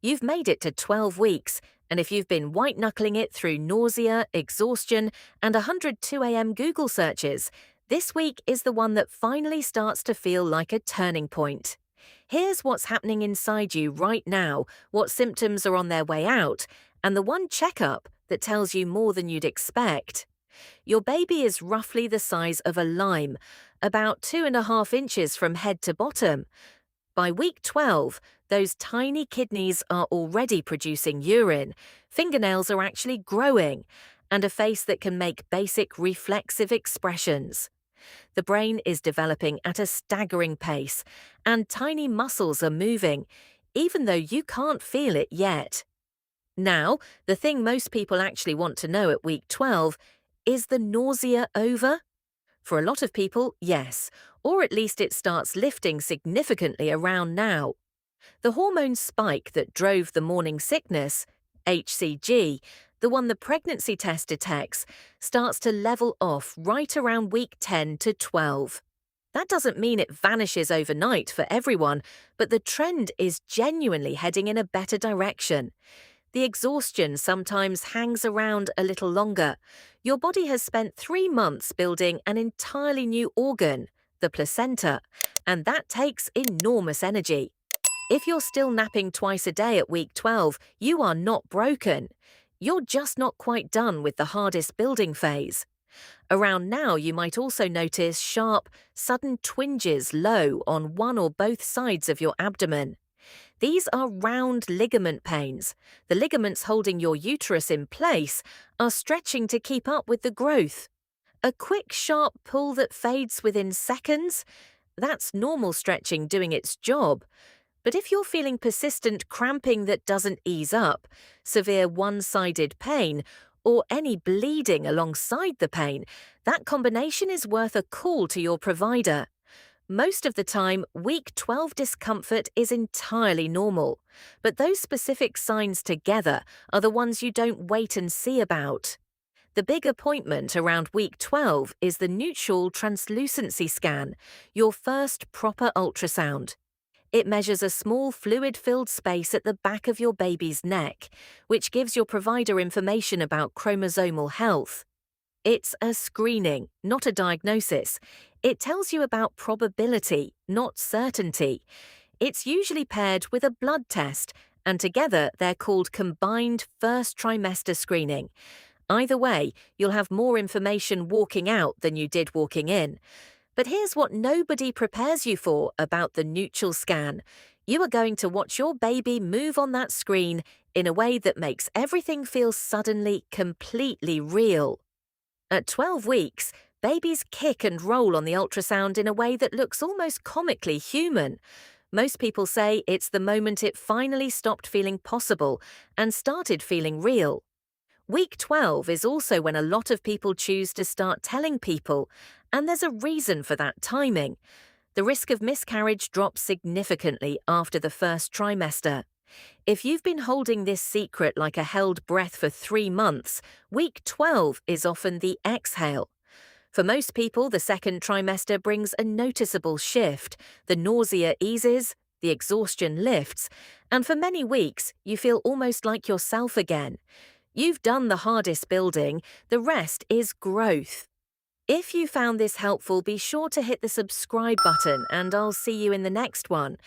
You've made it to 12 weeks, and if you've been white-knuckling it through nausea, exhaustion, and 102 a.m. Google searches, this week is the one that finally starts to feel like a turning point. Here's what's happening inside you right now, what symptoms are on their way out, and the one checkup that tells you more than you'd expect. Your baby is roughly the size of a lime, about 2.5 inches from head to bottom. By week 12, those tiny kidneys are already producing urine, fingernails are actually growing, and a face that can make basic reflexive expressions. The brain is developing at a staggering pace, and tiny muscles are moving, even though you can't feel it yet. Now, the thing most people actually want to know at week 12 is the nausea over? For a lot of people, yes, or at least it starts lifting significantly around now. The hormone spike that drove the morning sickness, HCG, the one the pregnancy test detects, starts to level off right around week 10 to 12. That doesn't mean it vanishes overnight for everyone, but the trend is genuinely heading in a better direction. The exhaustion sometimes hangs around a little longer. Your body has spent 3 months building an entirely new organ, the placenta, and that takes enormous energy. If you're still napping twice a day at week 12, you are not broken. You're just not quite done with the hardest building phase. Around now, you might also notice sharp, sudden twinges low on one or both sides of your abdomen. These are round ligament pains. The ligaments holding your uterus in place are stretching to keep up with the growth. A quick, sharp pull that fades within seconds? That's normal stretching doing its job. But if you're feeling persistent cramping that doesn't ease up, severe one-sided pain, or any bleeding alongside the pain, that combination is worth a call to your provider. Most of the time, week 12 discomfort is entirely normal, but those specific signs together are the ones you don't wait and see about. The big appointment around week 12 is the nuchal translucency scan, your first proper ultrasound. It measures a small fluid-filled space at the back of your baby's neck, which gives your provider information about chromosomal health. It's a screening, not a diagnosis. It tells you about probability, not certainty. It's usually paired with a blood test, and together they're called combined first trimester screening. Either way, you'll have more information walking out than you did walking in. But here's what nobody prepares you for about the nuchal scan. You are going to watch your baby move on that screen in a way that makes everything feel suddenly completely real. At 12 weeks, babies kick and roll on the ultrasound in a way that looks almost comically human. Most people say it's the moment it finally stopped feeling possible and started feeling real. Week 12 is also when a lot of people choose to start telling people, and there's a reason for that timing. The risk of miscarriage drops significantly after the first trimester. If you've been holding this secret like a held breath for 3 months, week 12 is often the exhale. For most people, the second trimester brings a noticeable shift. The nausea eases, the exhaustion lifts, and for many weeks, you feel almost like yourself again. You've done the hardest building, the rest is growth. If you found this helpful, be sure to hit the subscribe button and I'll see you in the next one.